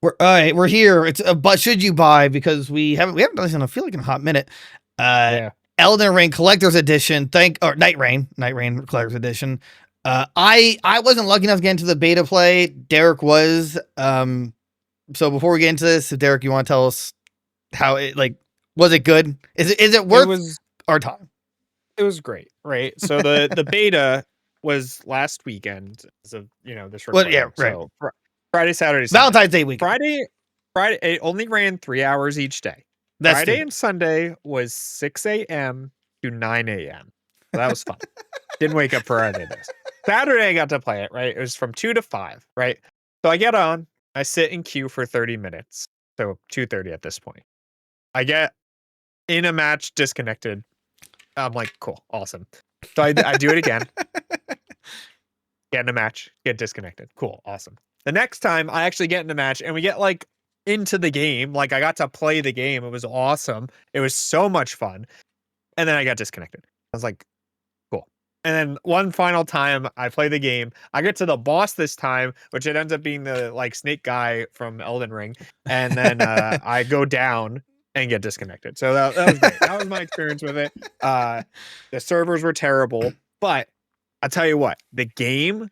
We're here. It's but should you buy, because we haven't done this in I feel like in a hot minute. Yeah. Elden Ring Collector's Edition. Nightreing Collector's Edition. I wasn't lucky enough to get into the beta play. Derek was. So before we get into this, if Derek, you want to tell us how it was it good? Is it worth our time? It was great, right? So the beta was last weekend, so this recording. Well, yeah, right. So Friday, Saturday, Sunday. Valentine's Day weekend. Friday, it only ran 3 hours each day. That's Friday stupid. and Sunday was 6 a.m. to 9 a.m. So that was fun. Didn't wake up for any of this. Saturday, I got to play it, right? It was from 2 to 5, right? So I get on, I sit in queue for 30 minutes. So 2:30 at this point. I get in a match, disconnected. I'm like, cool, awesome. So I do it again. Get in a match, get disconnected. Cool, awesome. The next time I actually get in a match and we get into the game. Like I got to play the game. It was awesome. It was so much fun. And then I got disconnected. I was like, cool. And then one final time I play the game. I get to the boss this time, which it ends up being the snake guy from Elden Ring. And then I go down and get disconnected. So that was great. That was my experience with it. The servers were terrible, but I'll tell you what, the game,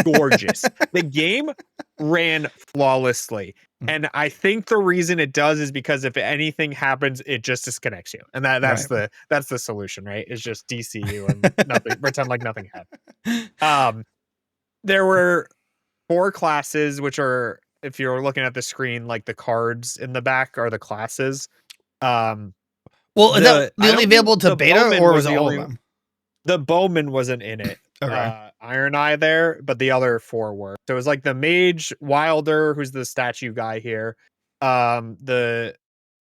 gorgeous. The game ran flawlessly. And I think the reason it does is because if anything happens, it just disconnects you. And that's the solution, right? It's just DC you and nothing, pretend like nothing happened. There were 4 classes, which are, if you're looking at the screen, like the cards in the back are the classes. Well, is that the only available to beta, or was it all of them? The bowman wasn't in it. Okay. Iron Eye there, but the other 4 were. So it was like the mage, Wilder, who's the statue guy here, the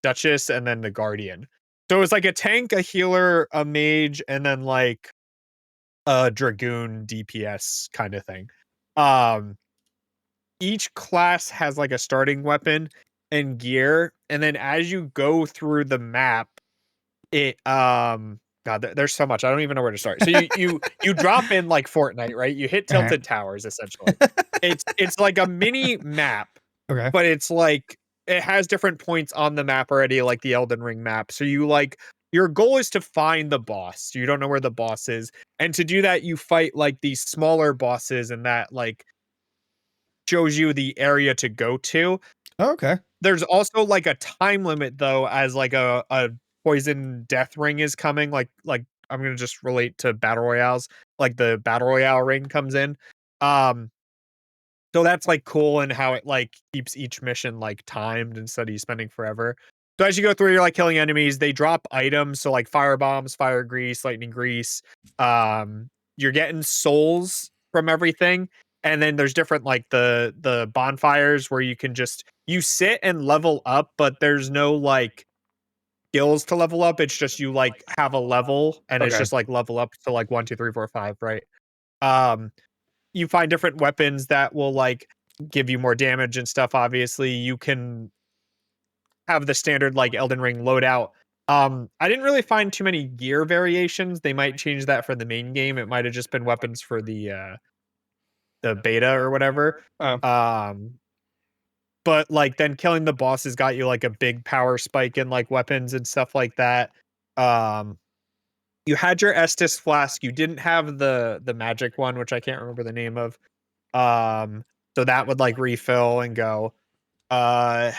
Duchess, and then the Guardian. So it was like a tank, a healer, a mage, and then like a dragoon DPS kind of thing. Each class has like a starting weapon and gear, and then as you go through the map, it God, there's so much. I don't even know where to start. So you drop in like Fortnite, right? You hit tilted towers essentially. It's like a mini map. Okay. But it's like it has different points on the map already, like the Elden Ring map. So your goal is to find the boss. You don't know where the boss is. And to do that, you fight like these smaller bosses, and that like shows you the area to go to. Oh, okay. There's also like a time limit though, as like a poison death ring is coming. Like I'm gonna just relate to battle royales. Like the battle royale ring comes in. So that's like cool, and how it like keeps each mission like timed instead of you spending forever. So as you go through, you're like killing enemies. They drop items, so like fire bombs, fire grease, lightning grease. You're getting souls from everything. And then there's different like the bonfires where you can you sit and level up, but there's no like skills to level up. It's just you like have a level, and it's just like level up to like 1, 2, 3, 4, 5, right? You find different weapons that will like give you more damage and stuff. Obviously, you can have the standard like Elden Ring loadout. I didn't really find too many gear variations. They might change that for the main game. It might have just been weapons for the beta or whatever. But like then killing the bosses got you like a big power spike in like weapons and stuff like that. You had your Estus flask. You didn't have the magic one, which I can't remember the name of. So that would like refill and go. I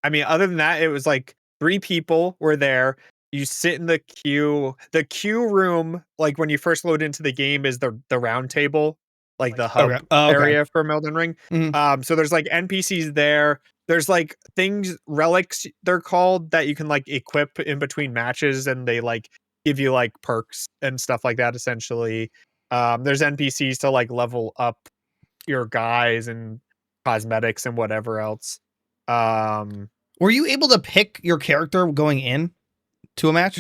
mean, other than that, it was like 3 people were there. You sit in the queue. The queue room, like when you first load into the game, is the round table, like the hub area from Elden Ring. So there's like NPCs there. There's like relics they're called, that you can like equip in between matches, and they like give you like perks and stuff like that. Essentially, there's NPCs to like level up your guys and cosmetics and whatever else. Were you able to pick your character going in to a match?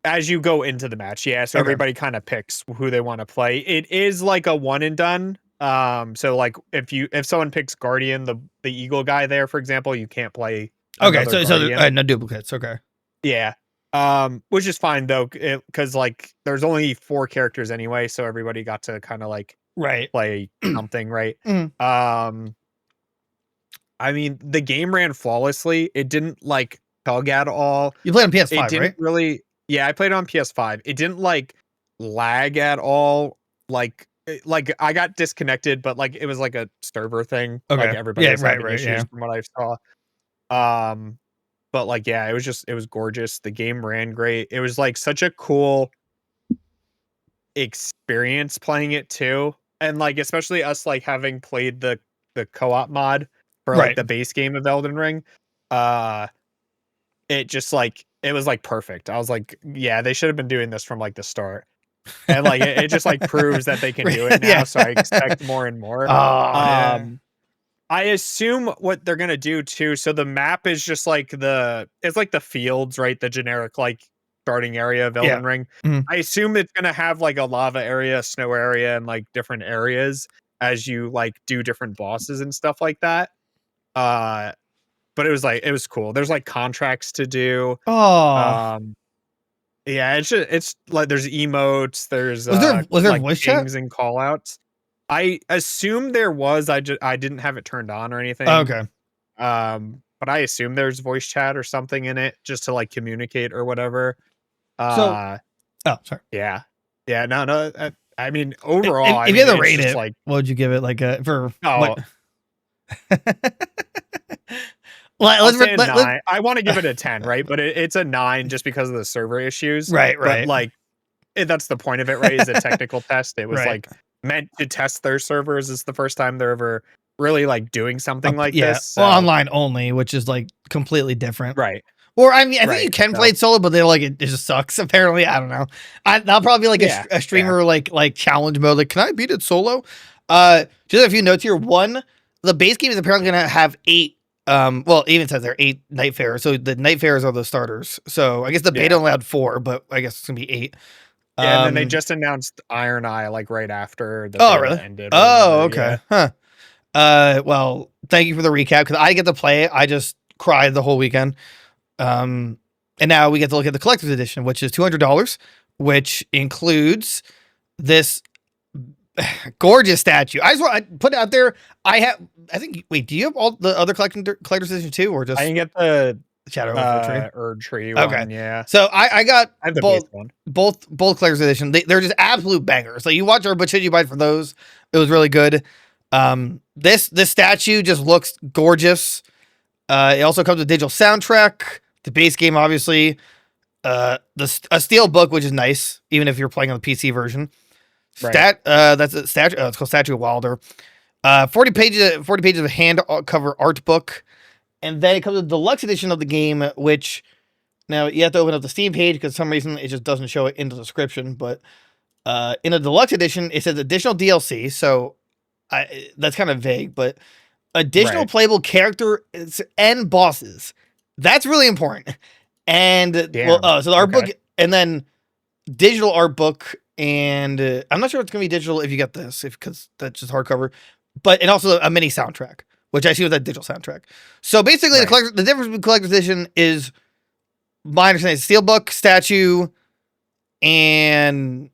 As you go into the match, yeah. So everybody kind of picks who they want to play. It is like a one and done. So like if someone picks Guardian, the eagle guy there, for example, you can't play. Okay, so no duplicates. Okay. Yeah. Which is fine though, because like there's only 4 characters anyway, so everybody got to kind of like play something, right? I mean, the game ran flawlessly. It didn't like tug at all. You played on It PS5, didn't right? really. Yeah, I played it on PS5. It didn't like lag at all. Like I got disconnected, but like it was like a server thing. Like Okay. everybody Yeah, was right, having right, issues yeah. from what I saw. But like yeah, it was gorgeous. The game ran great. It was like such a cool experience playing it too. And like especially us like having played the co-op mod for like Right. the base game of Elden Ring. Uh it just like it was like perfect. I was like, yeah, they should have been doing this from like the start. And like it just like proves that they can do it now. Yeah. So I expect more and more. Oh, yeah. Um I assume what they're gonna do too. So the map is just like it's like the fields, right? The generic like starting area of Yeah. Elden Ring. Mhm. I assume it's gonna have like a lava area, snow area, and like different areas as you like do different bosses and stuff like that. Uh, but it was cool. There's like contracts to do. Oh. Um, yeah, it's like there's emotes, there's Was there like voice chat? pings and call outs. I assume there was. I didn't have it turned on or Oh, anything. okay. But I assume there's voice chat or something in it just to like communicate or whatever. So, Uh, oh, sorry. yeah, yeah. No. I mean, If, overall, if I you mean, had to it's rate just it, like, what would you give it? Like, for what? oh, I'll Let's, say a let's, 9. I want to give it a 10, right? But it's a 9 just because of the server issues. right, But right, like, that's the point of it, right? Is a technical test. It was right. like meant to test their servers. It's the first time they're ever really like doing something like Yeah. this. Well, So, online only, which is like completely different. right, Or I mean, I think you right. can So, play it solo, but they're like it just sucks. Apparently, I don't know. That'll probably be like yeah, a yeah, streamer like challenge mode. Like, can I beat it solo? Just a few notes here. One, the base game is apparently gonna have 8. Well, it even says there 8 Nightfarers. So the Nightfarers are the starters. So I guess the beta yeah. only had 4, but I guess it's gonna be 8. Yeah, and then they just announced Iron Eye like right after the Oh, beta really? ended or Oh, whatever. okay. Yeah. Huh. Well, thank you for the recap because I get to play it. I just cried the whole weekend. And now we get to look at the collector's edition, which is $200, which includes this gorgeous statue. I just want to put it out there. I think, wait, do you have all the other collector's edition too, or just I can get the Shadow of the Tree? Erd Tree Okay. one, yeah. So I got I have the base one. both collector's edition. They're just absolute bangers. Like you watch our Butch You Buy for those. It was really good. This statue just looks gorgeous. It also comes with digital soundtrack, the base game, obviously. A steel book, which is nice, even if you're playing on the PC version. Right. That's a statue. It's called Statue of Wilder. 40 pages of hand cover art book, and then it comes with the deluxe edition of the game, which now you have to open up the Steam page because for some reason it just doesn't show it in the description. But in a deluxe edition, it says additional DLC, so that's kind of vague, but additional Right. playable character and bosses. That's really important. And Damn. so the art book Okay. and then digital art book, and I'm not sure if it's gonna be digital if you get this, because that's just hardcover. But and also a mini soundtrack, which I see with that digital soundtrack. So basically, Right. the difference between collector's edition is my understanding is steelbook, statue, and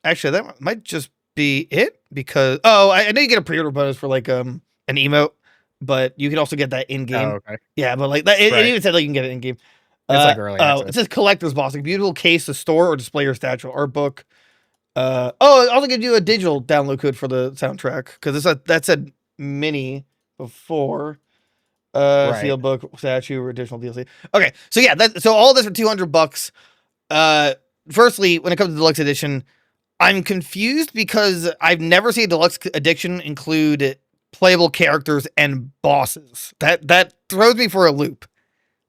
actually that might just be it because I know you get a pre-order bonus for like an emote, but you can also get that in game. Oh, okay. Yeah, but like that, it Right. even said like you can get it in game. It's like early It access. says collector's box, like beautiful case to store or display your statue art book. It also gives you a digital download code for the soundtrack because that said mini before. Right. Steelbook, statue, or additional DLC. Okay, so yeah, so all this for $200. Firstly, when it comes to the deluxe edition, I'm confused because I've never seen a deluxe edition include playable characters and bosses. That throws me for a loop.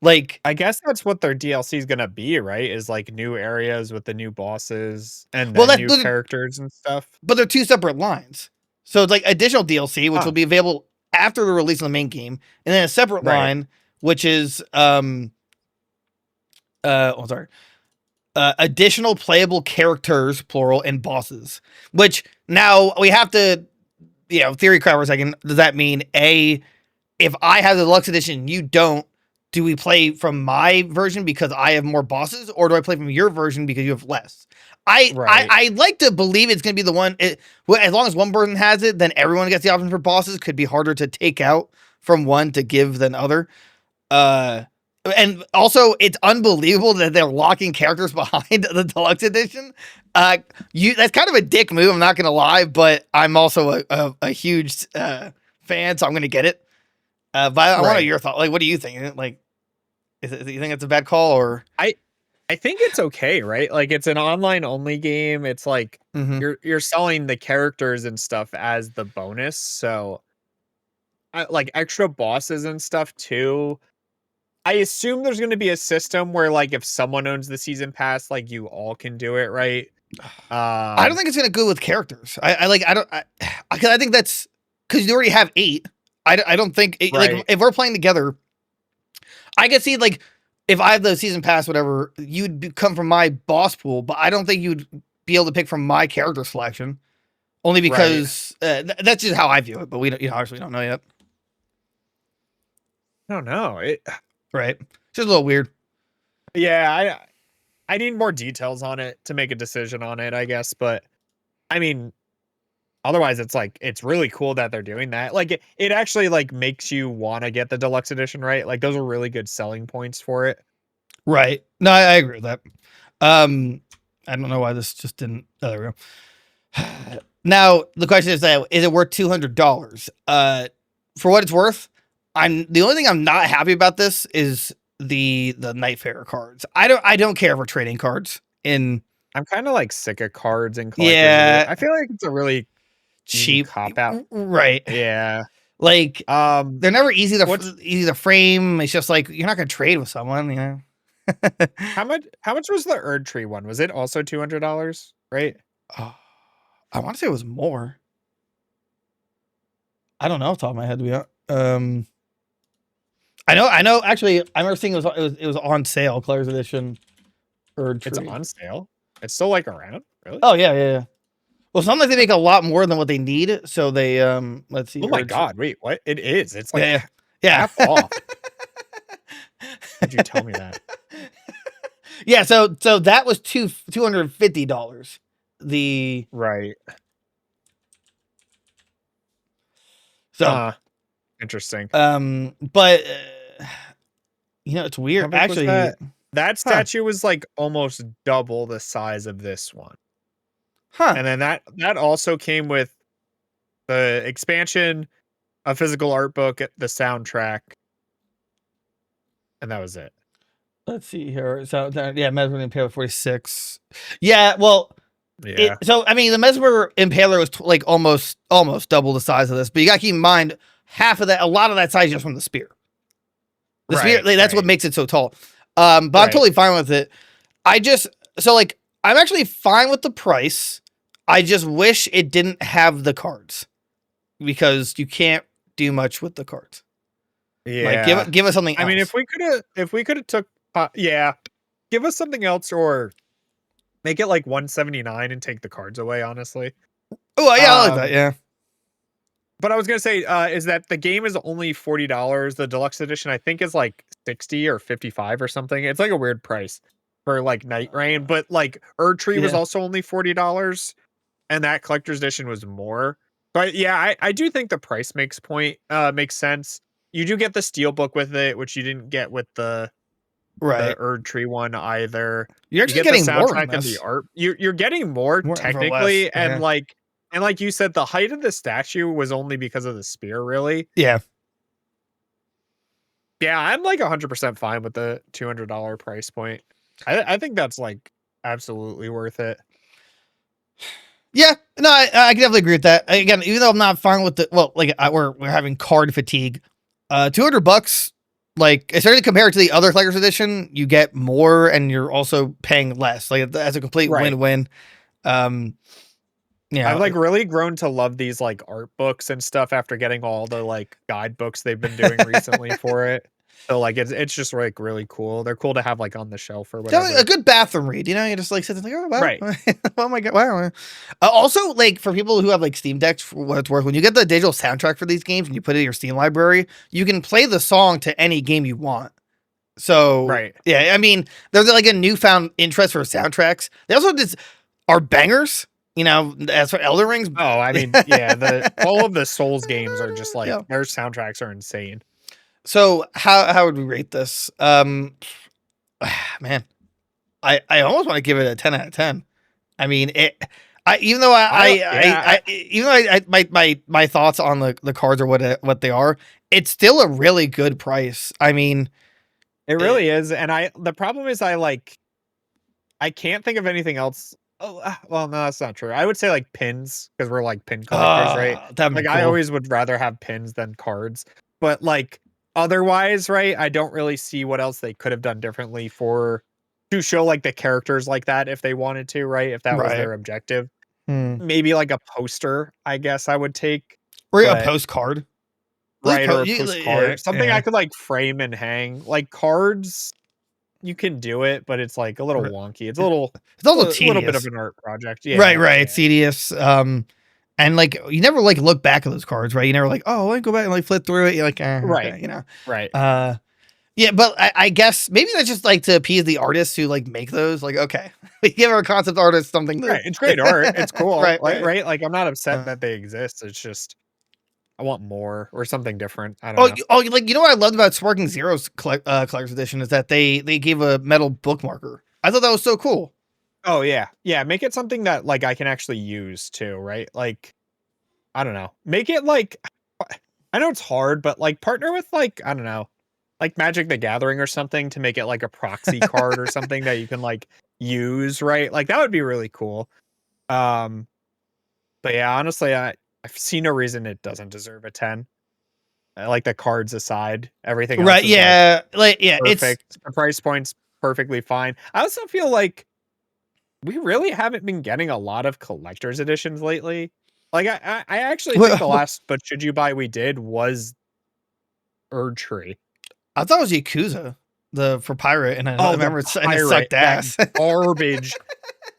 Like, I guess that's what their DLC is gonna be, right? Is like new areas with the new bosses and well, then that's new characters and stuff. but they're two separate lines. So it's like additional DLC, which Huh. will be available after the release of the main game, and then a separate Right. line, which is additional playable characters, plural, and bosses. Which now we have to, theory crowd for a second. Does that mean if I have the deluxe edition and you don't, do we play from my version because I have more bosses, or do I play from your version because you have less? I like to believe it's going to be the one. As long as one person has it, then everyone gets the option for bosses. Could be harder to take out from one to give than other. And also, it's unbelievable that they're locking characters behind the deluxe edition. That's kind of a dick move. I'm not going to lie, but I'm also a huge fan, so I'm going to get it. But I want to know your thought. Like, what do you think? Like, you think it's a bad call, or I think it's okay, right? Like, it's an online only game. It's like you're selling the characters and stuff as the bonus, so like extra bosses and stuff too. I assume there's going to be a system where, like, if someone owns the season pass, like, you all can do it, right? I don't think it's going to go with characters. Because I think that's because you already have 8. I don't think like if we're playing together, I could see like if I have the season pass, whatever, you'd come from my boss pool, but I don't think you'd be able to pick from my character selection, only because that's just how I view it. But we don't, obviously don't know yet. I don't know. Right. Just a little weird. Yeah, I need more details on it to make a decision on it, I guess. But I mean, otherwise it's like, it's really cool that they're doing that. Like it actually like makes you want to get the deluxe edition, right? Like those are really good selling points for it. Right. No, I agree with that. I don't know why this just didn't. Oh, there we go. Now the question is it worth $200? For what it's worth, the only thing I'm not happy about this is the Nightfarer cards. I don't care for trading cards in. I'm kind of like sick of cards and collectors. Yeah, I feel like it's a really cheap cop out. Right. Yeah. Like they're never easy to frame. It's just like you're not gonna trade with someone, How much was the Erd Tree one? Was it also $200, right? Oh, I want to say it was more. I don't know off the top of my head, to be honest. I know. Actually, I remember seeing it was on sale, Claire's edition. It's on sale. It's still like around, really? Oh yeah. Well, sometimes they make a lot more than what they need, so they let's see. Oh my god! Wait, what? It is. It's like half off. Did you tell me that? Yeah. So that was $250. The right. So interesting. But it's weird. Actually, that statue was like almost double the size of this one. Huh. And then that also came with the expansion, a physical art book, the soundtrack, and that was it. Let's see here. So yeah, Mesmer Impaler 46. Yeah, well, yeah. So I mean, the Mesmer Impaler was like almost double the size of this, but you got to keep in mind a lot of that size is just from the spear. The spear, that's what makes it so tall. But I'm totally fine with it. I'm actually fine with the price. I just wish it didn't have the cards because you can't do much with the cards. Yeah, like give us something else. I mean, if we could have took, give us something else or make it like $179 and take the cards away. Honestly. Oh yeah, I like that. Yeah. But I was gonna say, is that the game is only $40. The deluxe edition, I think, is like 60 or 55 or something. It's like a weird price for like Nightreing, but like Erd Tree was also only $40, and that collector's edition was more. But yeah, I do think the price makes sense. You do get the steelbook with it, which you didn't get with the Erd Tree one either. You're actually getting the soundtrack more and the art. You're getting more technically, and like you said, the height of the statue was only because of the spear, really. Yeah. Yeah, I'm like 100% fine with the $200 price point. I think that's like absolutely worth it. Yeah, no, I can definitely agree with that. Again, even though I'm not fine with we're having card fatigue. $200, like especially compared to the other collector's edition, you get more and you're also paying less. Like that's a complete win-win. I've like really grown to love these like art books and stuff after getting all the like guidebooks they've been doing recently for it. So like it's just like really cool. They're cool to have like on the shelf or whatever. A good bathroom read, you just like sit there like, oh wow, oh my god, wow. Also, like for people who have like Steam Decks, for what it's worth, when you get the digital soundtrack for these games and you put it in your Steam library, you can play the song to any game you want. So yeah, I mean, there's like a newfound interest for soundtracks. They also just are bangers. You know, as for Elden Rings, Oh, I mean, yeah, all of the Souls games are just like yeah. their soundtracks are insane. So how would we rate this? Man, I almost want to give it a 10 out of 10. I mean, even though even though my thoughts on the cards are what they are, it's still a really good price. I mean, it really is, and the problem is I can't think of anything else. Oh, well, no, that's not true. I would say like pins because we're like pin collectors, right? that'd be Like cool. I always would rather have pins than cards, but like otherwise, right? I don't really see what else they could have done differently to show like the characters like that if they wanted to, right? If that was Right. their objective. Hmm. Maybe like a poster, I guess I would take. Or a But postcard. right, or a postcard. Something yeah. I could like frame and hang. Like cards, you can do it, but it's like a little wonky. It's a little tedious. bit of an art project. Yeah. Right. Yeah. It's tedious. And like you never like look back at those cards, right? You never like, oh, let me go back and like flip through it. You're like, Right. okay, you know. Right. Yeah, but I guess maybe that's just like to appease the artists who like make those. Like, okay, we give our concept artists something. Right. It's great art. It's cool. Right. Right. Like I'm not upset that they exist. It's just I want more or something different. I don't know. Like you know what I loved about Sparking Zero's collector's edition is that they gave a metal bookmarker. I thought that was so cool. Oh yeah, yeah. Make it something that like I can actually use too, right? Like I don't know. Make it like I know it's hard, but like partner with like I don't know, like Magic the Gathering or something to make it like a proxy card or something that you can like use, right? Like that would be really cool. But yeah, honestly, I've seen no reason it doesn't deserve a 10. Like the cards aside, everything else Right? is Yeah. perfect. The price point's perfectly fine. I also feel like we really haven't been getting a lot of collector's editions lately. Like I actually think the last but should you buy we did was Erdtree. I thought it was Yakuza, for pirate, and I remember it sucked ass. Garbage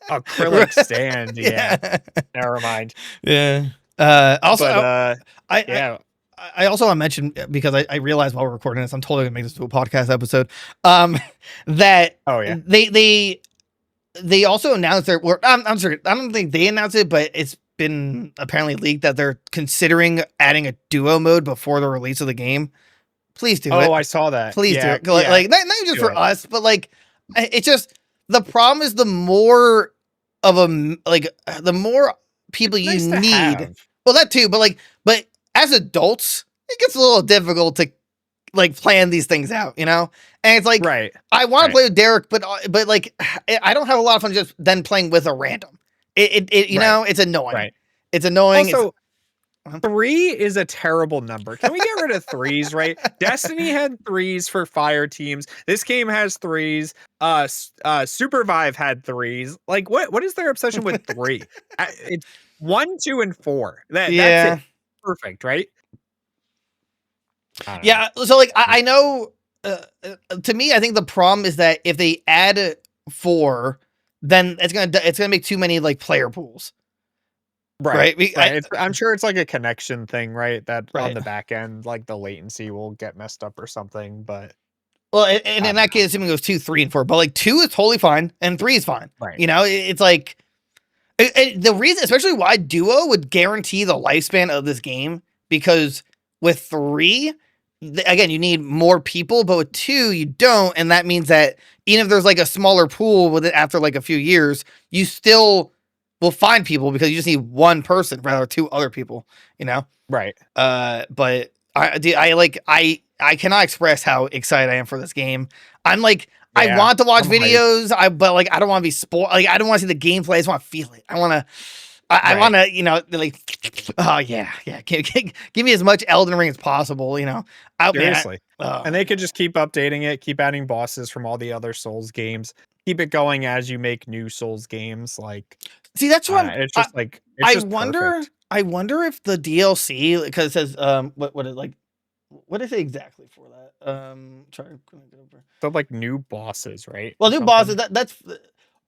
acrylic stand. Yeah. Never mind. Yeah. Also, I also want to mention because I realized while we're recording this, I'm totally gonna make this to a podcast episode. That they also announced I'm sorry, I don't think they announced it, but it's been apparently leaked that they're considering adding a duo mode before the release of the game. Please do it. Oh, I saw that. Please do it. Like not just for us, but like it's just the problem is the more people you need. Well, that too, but as adults, it gets a little difficult to like plan these things out, you know? And it's like, I want to play with Derek, but like, I don't have a lot of fun just then playing with a random. You know, it's annoying. Right. It's annoying. Also, 3 is a terrible number. Can we get rid of 3s, right? Destiny had 3s for fire teams. This game has 3s. Supervive had 3s. Like, what is their obsession with 3? It's 1, 2, and 4. That's it. Perfect, right? Yeah, so like I know to me I think the problem is that if they add 4, then it's gonna make too many like player pools. Right. I'm sure it's like a connection thing, right? That on the back end, like the latency will get messed up or something. But well, and in that case, assuming it goes 2, 3, and 4, but like 2 is totally fine and 3 is fine. Right. You know, it's like the reason, especially why duo would guarantee the lifespan of this game, because with 3, again, you need more people, but with 2, you don't, and that means that even if there's like a smaller pool with it after like a few years, you still will find people because you just need one person rather than 2 other people, you know? Right. But I cannot express how excited I am for this game. I'm like, I want to watch videos, but like I don't want to be spoiled. Like I don't want to see the gameplay. I just want to feel it. I want to, you know, like, oh yeah. Give me as much Elden Ring as possible, you know. Seriously. And they could just keep updating it, keep adding bosses from all the other Souls games, keep it going as you make new Souls games. Like, see, that's what it's just like. It's perfect. I wonder if the DLC, because it says what is it exactly for that? So like new bosses, right? Well, new bosses. That's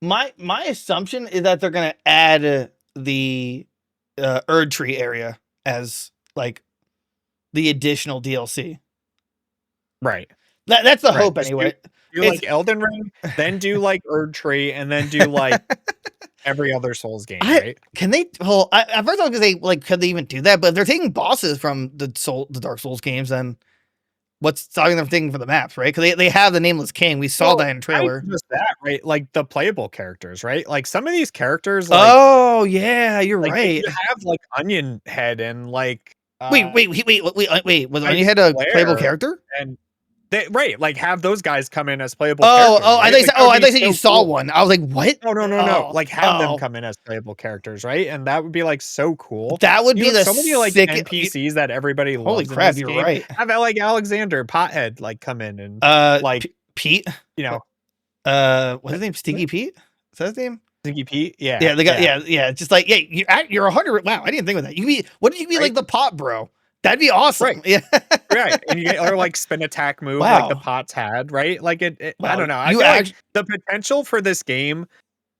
my assumption is that they're gonna add the Erdtree area as like the additional DLC. Right. That's the hope anyway. Do like Elden Ring, then do like Erdtree, and then do like every other Souls game, right? Can they? Well, at first I was gonna say, like, could they even do that? But if they're taking bosses from the Dark Souls games, then what's stopping them taking for the maps, right? Because they have the Nameless King. We saw that in Not trailer. even just that, right? Like the playable characters, right? Like some of these characters, like Oh yeah, you're right. you have like Onion Head and like Wait. Was Ice Onion Head a playable Flare character? and they right, like have those guys come in as playable Oh, characters. Right? I thought you Like, said, that would I be thought you said you so saw cool. one. I was like, what? No. Like have them Oh. come in as playable characters, right? And that would be like so cool. That would be have the so many like sick NPCs that everybody Holy loves crap, in this you're game. right. Have like Alexander Pothead like come in and like Pete. you know What's his name? Stinky Pete? Is that his name? Stinky Pete. Yeah. Yeah, they got yeah. Just like you're 100. Wow, I didn't think of that. You could be what if you could be Right? like the pot bro? That'd be awesome. Right. Yeah. Right. And you get or like spin attack move Wow. like the pots had, right? Like I Wow, don't know. I you feel act- like the potential for this game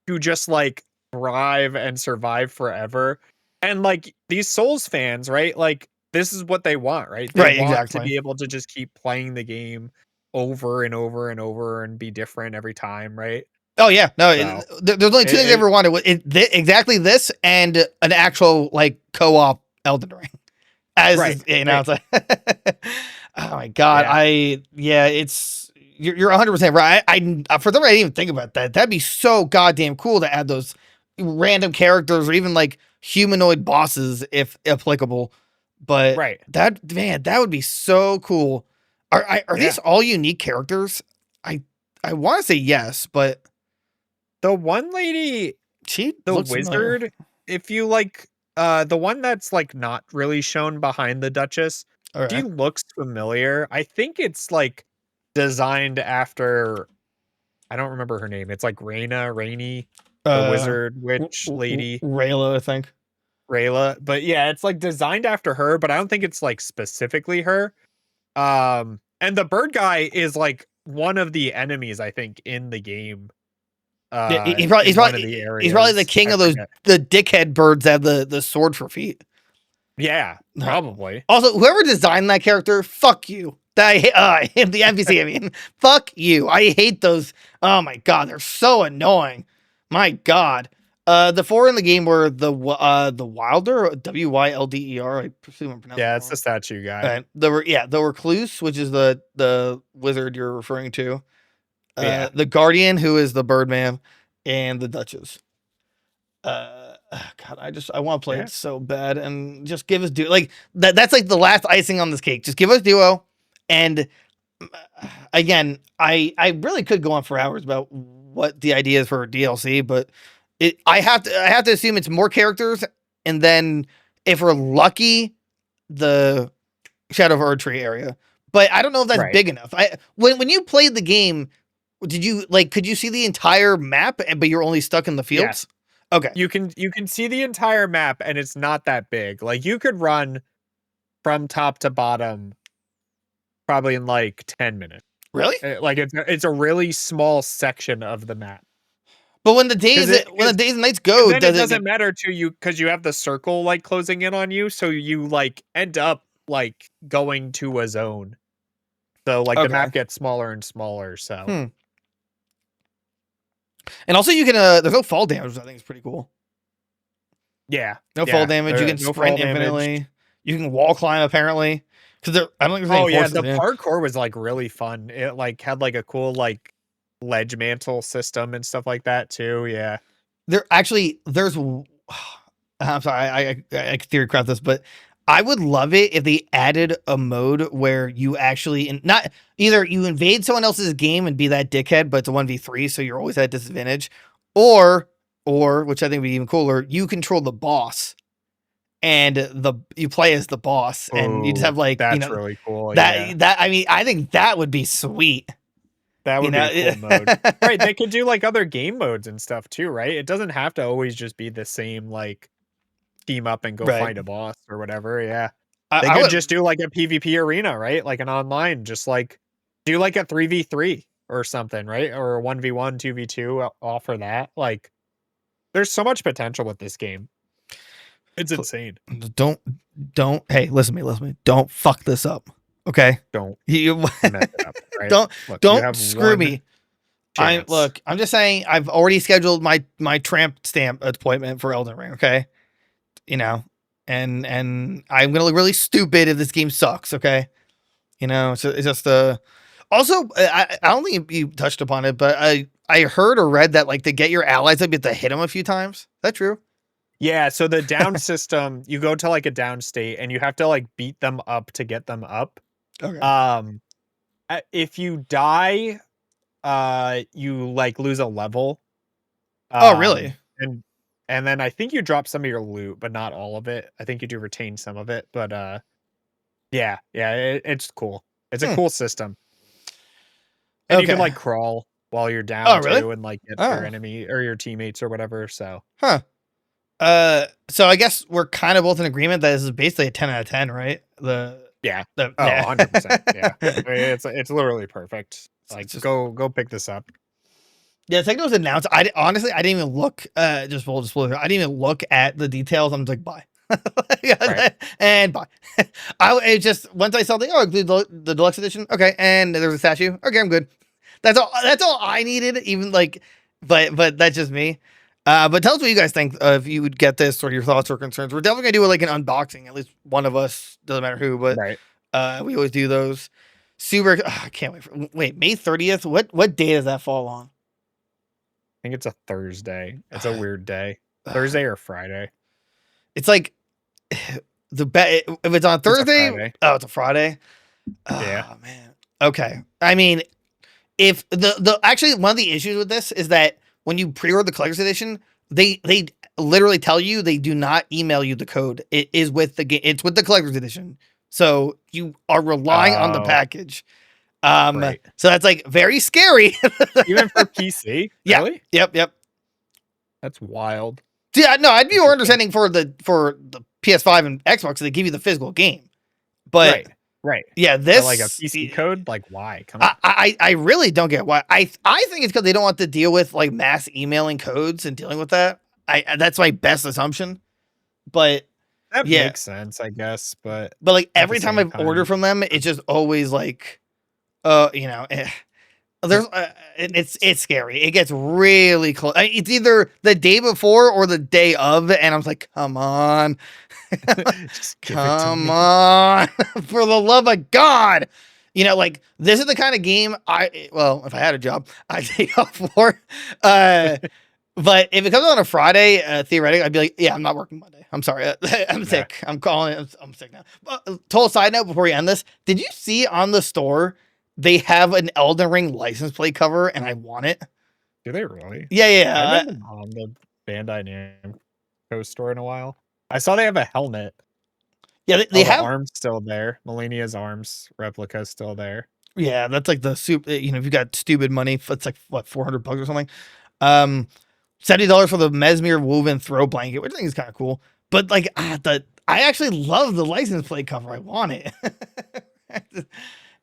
to just like thrive and survive forever. And like these Souls fans, right? Like this is what they want, right? They Right, want exactly. to be able to just keep playing the game over and over and over and be different every time, right? Oh yeah, no. So, There's only two things I ever wanted. Exactly this and an actual like co-op Elden Ring. As Right, you know, it's like, oh my god, it's you're 100% right. I for some reason I didn't even think about that. That'd be so goddamn cool to add those random characters or even like humanoid bosses if applicable. But right. that would be so cool. Are these all unique characters? I want to say yes, but The one lady, she the looks familiar. wizard, if you like the one that's like not really shown behind the Duchess, All she right. looks familiar. I think it's like designed after I don't remember her name. It's like Rainy, the wizard witch lady, Rayla, I think. Rayla. But yeah, it's like designed after her, but I don't think it's like specifically her. And the bird guy is like one of the enemies, I think, in the game. He's probably the king of the dickhead birds that have the sword for feet. Yeah, probably. Also, whoever designed that character, fuck you. The NPC, I mean, fuck you. I hate those. Oh my god, they're so annoying. My god. The four in the game were the Wilder, Wilder. I presume I'm pronouncing. Yeah, it's the statue guy. The Recluse, which is the wizard you're referring to. The Guardian, who is the Birdman, and the Duchess. God, I want to play it so bad, and just give us duo. Like that's like the last icing on this cake. Just give us duo, and again, I really could go on for hours about what the idea is for DLC, but I have to assume it's more characters, and then if we're lucky, the Shadow of Erdtree area. But I don't know if that's big enough. When you played the game. Could you see the entire map but you're only stuck in the fields? Yes. Okay. You can see the entire map and it's not that big. Like you could run from top to bottom probably in like 10 minutes. Really? Like it's a really small section of the map. But when the days and nights go, it doesn't matter to you because you have the circle like closing in on you, so you like end up like going to a zone. So like the map gets smaller and smaller. So and also you can there's no fall damage, which I think is pretty cool. Yeah. No fall damage. You can sprint infinitely. You can wall climb apparently. Because I don't think there's any the parkour was like really fun. It like had like a cool like ledge mantle system and stuff like that too. Yeah. There's I'm sorry, I theory craft this, but I would love it if they added a mode where you actually not either you invade someone else's game and be that dickhead, but it's a 1v3, so you're always at disadvantage, or which I think would be even cooler, you control the boss and you play as the boss and you just have like that's really cool. That I mean I think that would be sweet. That would be a cool mode. Right, they could do like other game modes and stuff too, right? It doesn't have to always just be the same like team up and go find a boss or whatever. Yeah. They could just do like a PvP arena, right? Like an online, just like do like a 3v3 or something, right? Or a 1v1, 2v2, offer that. Like there's so much potential with this game. It's insane. Don't hey, listen to me. Don't fuck this up. Okay? Don't you mess it up, right? Don't screw me. chance. I'm just saying I've already scheduled my tramp stamp appointment for Elden Ring. Okay, you know, and I'm gonna look really stupid if this game sucks. Okay, you know, it's just Also, I don't think you touched upon it, but I heard or read that like to get your allies up, you have to hit them a few times. Is that true? Yeah, so the down system, you go to like a down state and you have to like beat them up to get them up. Okay. If you die, you like lose a level. Oh, really? And then I think you drop some of your loot, but not all of it. I think you do retain some of it, but yeah, it's cool. It's a Hmm. cool system. And you can Okay. like crawl while you're down Oh, really? too and like get your Oh, enemy or your teammates or whatever. So huh. So I guess we're kind of both in agreement that this is basically a 10 out of 10, right? yeah. The Oh, yeah. 100%. Yeah. I mean, it's literally perfect. It's Like just go pick this up. yeah, it's like it was announced. Honestly, I didn't even look. Just full disclosure, I didn't even look at the details. I'm just like, buy, Right. and buy. It just once I saw the deluxe edition, okay, and there's a statue. Okay, I'm good. That's all. That's all I needed. Even like, but that's just me. But tell us what you guys think if you would get this or your thoughts or concerns. We're definitely gonna do like an unboxing. At least one of us, doesn't matter who, but Right. we always do those. Super. I can't wait. Wait, May 30th. What day does that fall on? I think it's a Thursday. It's a weird day. Thursday or Friday. It's like if it's on It's a Thursday. Friday. Oh, it's a Friday. Yeah. Oh man. Okay. I mean, if the actually one of the issues with this is that when you pre-order the collector's edition, they literally tell you they do not email you the code. It is with the game. It's with the collector's edition, so you are relying on the Oh, package. right. So that's like very scary. Even for PC? Yeah. Really? Yep. That's wild. Yeah. No, I'd be more Interesting. understanding for the PS5 and Xbox. They give you the physical game, but Right. yeah, But like a this PC code? Like why? Come on. I really don't get why. I think it's because they don't want to deal with like mass emailing codes and dealing with that. That's my best assumption. But That yeah, makes sense, I guess, but like at the every time same I've ordered time, from them, it's just always like, there's it's scary. It gets really close. It's either the day before or the day of, and I'm like, come on, just give it to come me. on, for the love of God. Like this is the kind of game if I had a job, I'd take off for. But if it comes on a Friday, theoretically, I'd be like, yeah, I'm not working Monday. I'm sorry. I'm sick. I'm calling it. I'm sick now. Total side note before we end this, did you see on the store, they have an Elden Ring license plate cover and I want it? Do they really? Yeah. I haven't been on the Bandai Namco store in a while. I saw they have a helmet. Yeah, they The have. arm's still there. Melania's arms replica is still there. Yeah, that's like the soup. If you got stupid money, it's like what, $400 or something. $70 for the Mesmer woven throw blanket, which I think is kind of cool. But like, I actually love the license plate cover. I want it.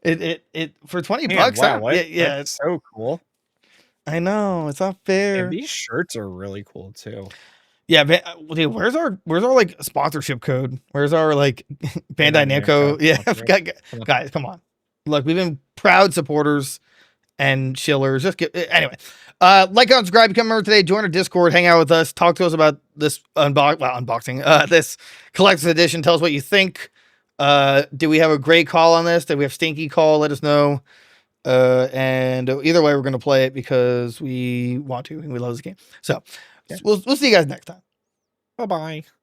it for $20. Wow, what? Yeah, That's so cool. I know it's not And fair. these shirts are really cool too. Yeah, dude, where's our like sponsorship code? Where's our like Bandai Namco? Yeah, guys, come on. Look, we've been proud supporters and shillers. Anyway. Like and subscribe, become a member today, join our Discord, hang out with us, talk to us about this unboxing, this collector's edition. Tell us what you think. Do we have a great call on this? Do we have stinky call? Let us know. And either way, we're gonna play it because we want to and we love this game. So Yeah. we'll see you guys next time. Bye-bye.